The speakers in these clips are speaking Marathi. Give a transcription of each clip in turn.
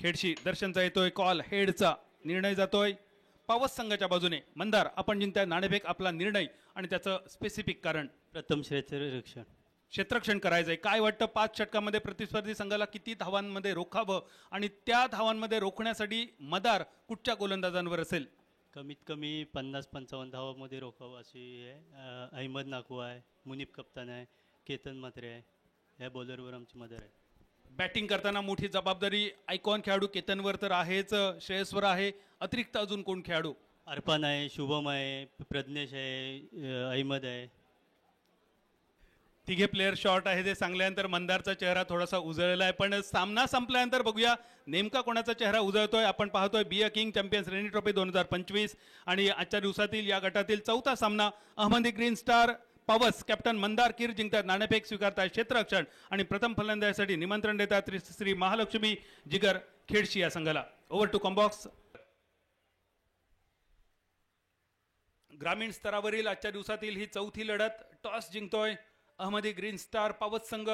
खेडशी दर्शनचा येतोय कॉल हेडचा निर्णय जातोय पावस संघाच्या बाजूने. मंदार आपण जिंकताय नाणेफेक आपला निर्णय आणि त्याचं स्पेसिफिक कारण. प्रथम क्षेत्ररक्षण करायचंय. काय वाटतं 5 षटकामध्ये प्रतिस्पर्धी संघाला किती धावांमध्ये रोखावं आणि त्या धावांमध्ये रोखण्यासाठी मदार कुठच्या गोलंदाजांवर असेल? कमीत कमी 50-55 धावामध्ये रोखावं अशी आहे. अहमद नाखवा आहे, मुनीब कप्तान आहे, केतन म्हात्रे आहे, या बॉलरवर आमची मदर आहे. बॅटिंग करताना मोठी जबाबदारी आयकॉन खेळाडू केतनवर तर आहेच, श्रेयसवर आहे. अतिरिक्त अजून कोण खेळाडू? अर्पण आहे, शुभम आहे, प्रज्ञेश आहे, अहमद आहे. तिघे प्लेयर शॉर्ट आहे. ते सांगल्यानंतर मंदारचा चेहरा थोडासा उजळलेला आहे. पण सामना संपल्यानंतर बघूया नेमका कोणाचा चेहरा उजळतोय. आपण पाहतोय बिया किंग चॅम्पियन्स रेनी ट्रॉफी 2025 आणि आजच्या दिवसातील या गटातील चौथा सामना. अहमदी ग्रीन स्टार पावस कॅप्टन मंदार कीर जिंकतात नाणेफेक स्वीकारतात क्षेत्ररक्षण आणि प्रथम फलंदाजीसाठी निमंत्रण देतात श्री महालक्ष्मी जिगर खेडशी या संघाला. Over to combox. ग्रामीण स्तरावरील आजच्या दिवसातील ही चौथी लढत. टॉस जिंकतोय अहमदी ग्रीन स्टार पावस संघ.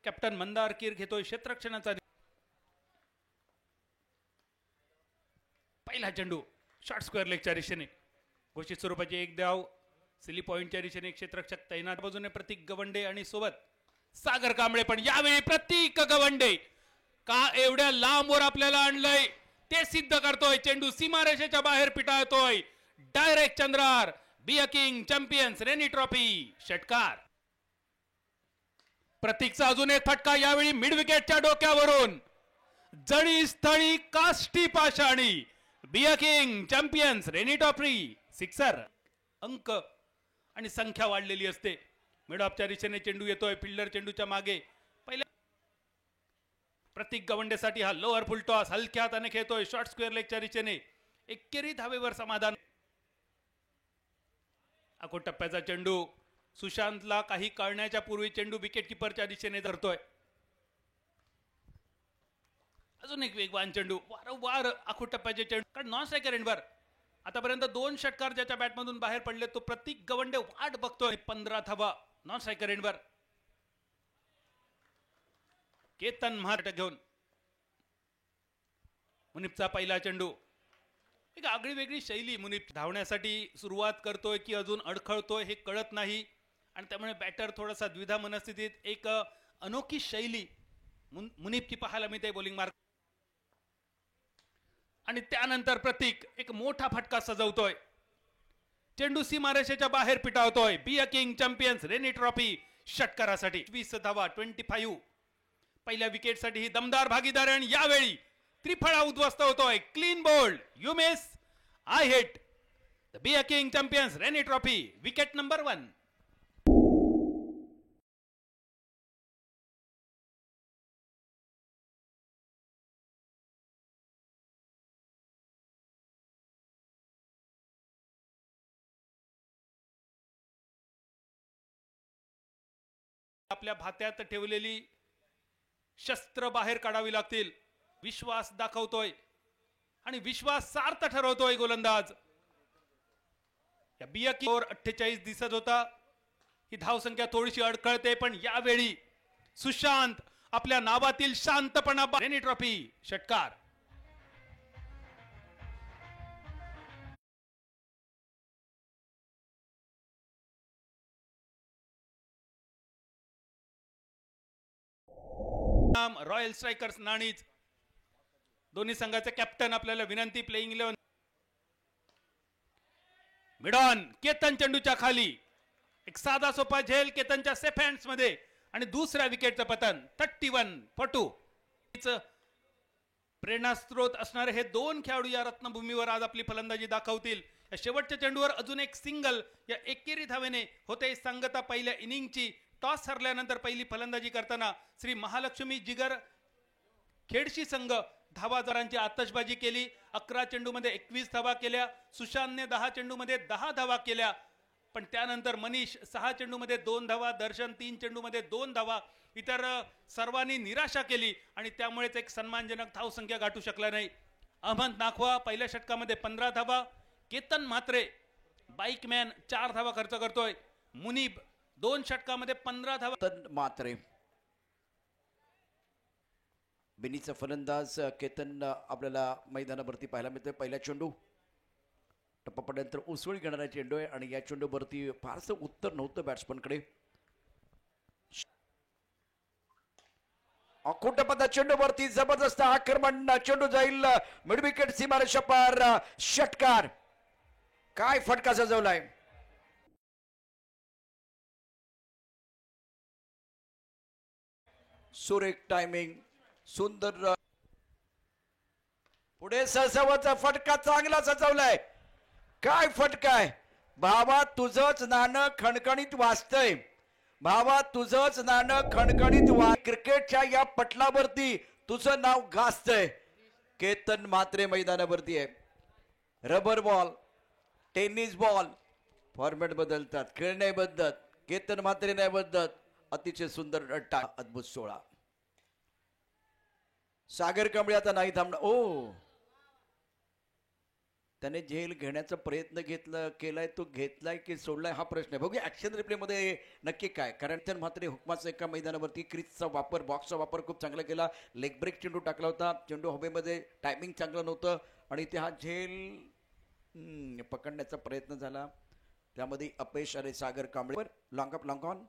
कॅप्टन मंदार कीर घेतोय क्षेत्ररक्षणाचा. पहिला चेंडू शॉर्ट स्क्वेअर लेगच्या दिशेने. घोषित स्वरूपाची एक धाव. सिली पॉइंटच्या दिशेने क्षेत्ररक्षक तैनात. बाजूने प्रतीक गवंडे आणि सोबत सागर कांबळे. पण यावेळी प्रतीक गवंडे का एवढ्या लांबवर आपल्याला आणलंय ते सिद्ध करतोय. चेंडू सीमारेषेच्या बाहेर पिटाळतोय. डायरेक्ट चंद्रार. बिया किंग चॅम्पियन्स रेनी ट्रॉफी षटकार. प्रतीकचा अजून एक फटका. यावेळी मिड विकेटच्या डोक्यावरून जळी स्थळी काष्टी पाषाणी. बिया किंग चॅम्पियन्स रेनी ट्रॉफी सिक्सर. अंक आणि संख्या वाढलेली असते. मिड ऑफच्या दिशेने चेंडू येतोय. फिल्डर चेंडूच्या मागे. पहिल्या प्रतीक गवंडेसाठी हा लोअर फुल टॉस हलक्या हाताने खेळतोय शॉर्ट स्क्वेअर लेगच्या दिशेने. एकेरी धावेवर समाधान. अकोट टप्प्याचा चेंडू सुशांतला काही कळण्याच्या पूर्वी चेंडू विकेट किपरच्या दिशेने धरतोय. अजून एक वेगवान चेंडू. वारंवार आखूट टप्प्याचे चेंडू कारण नॉन स्ट्रायकर एंडवर. आतापर्यंत 2 षटकार ज्याच्या बॅटमधून बाहेर पडले तो प्रतीक गवंडे वाट बघतोय. 15 धावा नॉन स्ट्रायकर एंडवर. केतन महाराट घेऊन मुनीबचा पहिला चेंडू. एक आगळी वेगळी शैली. मुनीब धावण्यासाठी सुरुवात करतोय की अजून अडखळतोय हे कळत नाही आणि त्यामुळे बॅटर थोडासा द्विधा मनस्थितीत. एक अनोखी शैली मुनीबची पाहायला मिळते बॉलिंग मार्क. आणि त्यानंतर प्रतीक एक मोठा फटका सजवतोय. चेंडू सीमारेषेच्या बाहेर पिटावतोय. बिया किंग चॅम्पियन्स रेनी ट्रॉफी षटकारासाठी 20 धावा 25. पहिल्या विकेटसाठी ही दमदार भागीदारी आणि यावेळी त्रिफळा उद्ध्वस्त होतोय. Clean bowled. You miss I hit. The बिया किंग champions Rainy trophy wicket number 1. आपल्या भात्यात ठेवलेली शस्त्र बाहेर काढावी लागतील. विश्वास दाखवतोय आणि विश्वास सार्थ ठरवतोय गोलंदाज. या बिया किंग 48 दिसत होता. ही धावसंख्या थोडीशी अडखळते पण यावेळी सुशांत आपल्या नावातील शांतपणा. रेनी ट्रॉफी षटकार. Royal strikers Nanij. दोन्ही संघाचे कॅप्टन आपल्याला विनंती. Playing 11 mid-on. केतन चेंडूच्या खाली. एक साधा सोपा झेल केतनच्या सेफ हँड्स मध्ये आणि दुसऱ्या विकेटचं पतन. 31 for 2. प्रेरणास्त्रोत असणारे हे 2 खेळाडू या रत्नभूमीवर आज आपली फलंदाजी दाखवतील. या शेवटच्या चेंडूवर अजून एक सिंगल या एकेरी धावेने होते सांगता. पहिल्या इनिंगची टॉस हरल्यानंतर पहिली फलंदाजी करताना श्री महालक्ष्मी जिगर खेडशी संघ धावादारांची आतषबाजी केली. 11 चेंडूमध्ये 21 धावा केल्या. सुशांतने 10 चेंडूमध्ये 10 धावा केल्या. पण त्यानंतर मनीष 6 चेंडूमध्ये 2 धावा. दर्शन 3 चेंडूमध्ये 2 धावा. इतर सर्वांनी निराशा केली आणि त्यामुळेच एक सन्मानजनक धावसंख्या गाठू शकला नाही. अहमद नाखवा पहिल्या षटकामध्ये 15 धावा. केतन म्हात्रे बाईकमॅन 4 धावा खर्च करतोय. मुनीब 2 षटकामध्ये 15 धावा. मात्रे बिनीचा फलंदाज केतन आपल्याला मैदानावरती पाहायला मिळतोय. पहिला चेंडू टप्पा पडल्यानंतर उसळी घेणारा चेंडू आहे आणि या चेंडूवरती फारसं उत्तर नव्हतं बॅट्समनकडे. अकुट पदा चेंडूवरती जबरदस्त आक्रमण, चेंडू जाईल मिड विकेट सीमारेषा पार. षटकार, काय फटका सजवलाय. सुरेख टायमिंग, सुंदर. पुढे ससावाचा फटका चांगला सजवलाय. काय फटका आहे भावा, तुझंच नाणं खणखणीत वाजतंय. भावा तुझंच नाणं खणखणीत क्रिकेटच्या या पटलावरती तुझं नाव गाजतंय. केतन म्हात्रे मैदानावरती आहे. Rubber ball, tennis ball, format बदलतात, खेळ नाही बदलत, केतन म्हात्रे नाही बदलत. अतिशय सुंदर अद्भुत सोळा. सागर कांबळे आता नाही थांबणार. ओ, त्याने झेल घेण्याचा प्रयत्न केलाय, तो घेतलाय की सोडलाय हा प्रश्न आहे. बघूया ऍक्शन रिप्ले मध्ये नक्की काय. कारण त्यानं मात्र हुकमाचा एका मैदानावरती क्रीजचा वापर, बॉक्सचा वापर खूप चांगला केला. लेग ब्रेक चेंडू टाकला होता. चेंडू हवेमध्ये टायमिंग चांगलं नव्हतं आणि ते हा झेल पकडण्याचा प्रयत्न झाला, त्यामध्ये अपयश आले सागर कांबळेवर. Long off, long on.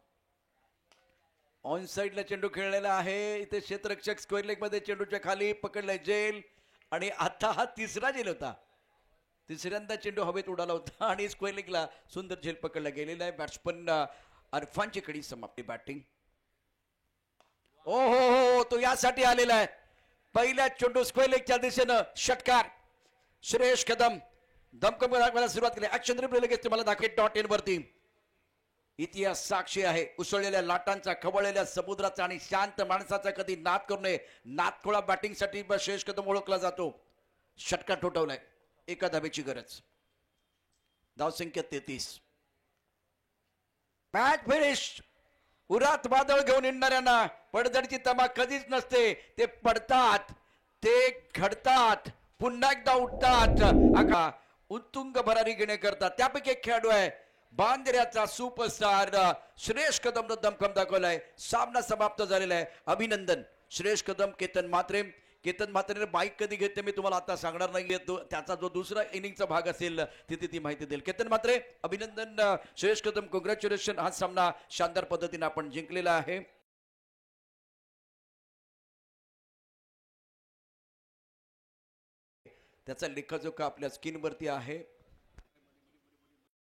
On साइडला चेंडू खेळलेला आहे. इथे क्षेत्ररक्षक स्क्वेअर लेग मध्ये चेंडूच्या खाली पकडलाय झेल आणि आता हा तिसरा झेल होता. तिसऱ्यांदा चेंडू हवेत उडाला होता आणि स्क्वेअर लेगला सुंदर झेल पकडला गेलेला आहे. बॅट्समन अरफानची कडी समाप्ती. बॅटिंग ओ हो, तो यासाठी आलेला आहे. पहिल्या चेंडू स्क्वेअर लेगच्या दिशेनं षटकार. श्रेयस कदम दमकम दाखवायला सुरुवात केली. ऍक्शन रिप्ले लगेच तुम्हाला दाखवेल .in वरती. इतिहास साक्षी आहे उसळलेल्या लाटांचा, खवळलेल्या समुद्राचा आणि शांत माणसाचा. कधी नाद करू नये. नादखोळा बॅटिंगसाठी श्रेयस कदम ओळखला जातो. षटकार ठोठावलाय. एका धावेची गरज. धावसंख्या 33. Match finish. उरात वादळ घेऊन येणाऱ्यांना पडझडची तमा कधीच नसते. ते पडतात, ते घडतात, पुन्हा एकदा उठतात. आका उत्तुंग भरारी घेणे करतात. त्यापैकी एक खेळाडू आहे बांद्र्याचा सुपरस्टार श्रेयस कदम न दमखम दाखवलाय. सामना समाप्त झालेला आहे. अभिनंदन श्रेयस कदम, केतन म्हात्रे. केतन म्हात्रेने बाईक कधी घेतले मी तुम्हाला आता सांगणार नाही. त्याचा जो दुसरा इनिंगचा भाग असेल तिथे ती माहिती देईल. केतन म्हात्रे अभिनंदन. श्रेयस कदम कॉंग्रॅच्युलेशन. हा सामना शानदार पद्धतीने आपण जिंकलेला आहे. त्याचा लेखाजोखा आपल्या स्क्रीनवरती आहे.